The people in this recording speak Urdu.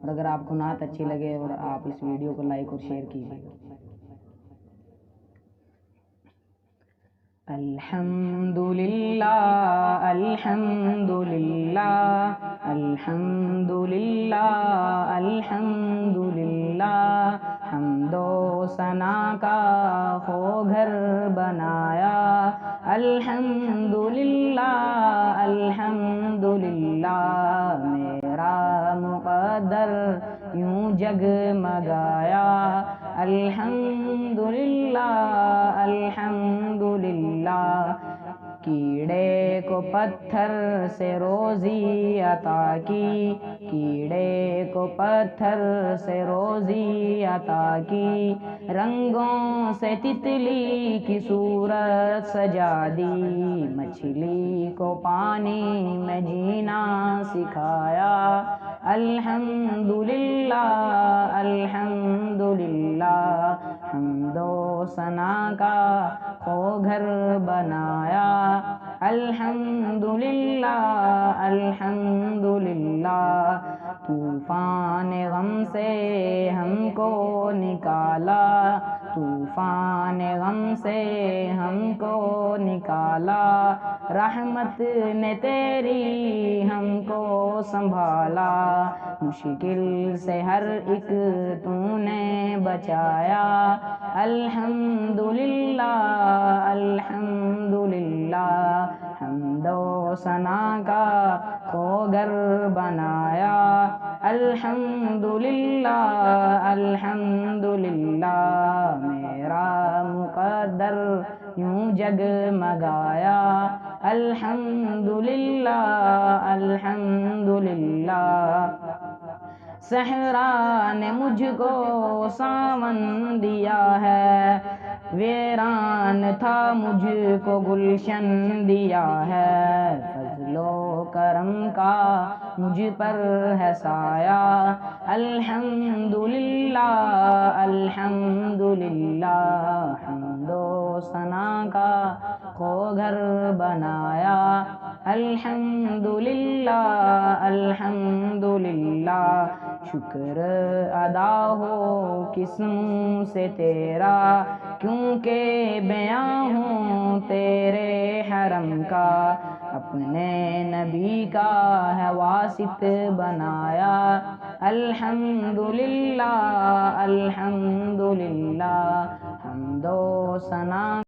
اور اگر آپ کو نعت اچھی لگے اور آپ اس ویڈیو کو لائک اور شیئر کیجیے. الحمدللہ الحمدللہ الحمدللہ الحمدللہ حمد و ثنا کا ہو گھر بنایا. الحمدللہ الحمدللہ میرا مقدر یوں جگمگایا. الحمدللہ الحمدللہ کیڑے کو پتھر سے روزی عطا کی. کیڑے کو پتھر سے روزی عطا کی. رنگوں سے تتلی کی صورت سجا دی. مچھلی کو پانی میں جینا سکھایا. الحمدللہ الحمدللہ حمد و ثنا کا ہو گھر بنایا. الحمدللہ الحمدللہ طوفان غم سے ہم کو نکالا. طوفان غم سے ہم کو نکالا. رحمت نے تیری ہم کو سنبھالا. مشکل سے ہر ایک تو نے بچایا. الحمدللہ الحمدللہ حمد و ثنا کا ہو گھر بنایا. الحمدللہ الحمدللہ میرا مقدر یوں جگمگایا. الحمدللہ الحمدللہ صحرا نے مجھ کو ساون دیا ہے. ویران تھا مجھ کو گلشن دیا ہے. فضل و کرم کا مجھ پر ہے سایہ. الحمدللہ الحمدللہ حمد و ثنا کا ہو گھر بنایا. الحمدللہ الحمدللہ شکر ادا ہو کس منہ سے تیرا. کیونکہ بیاں ہوں تیرے حرم کا. اپنے نبی کا ہے واسط بنایا. الحمدللہ الحمدللہ حمد و ثنا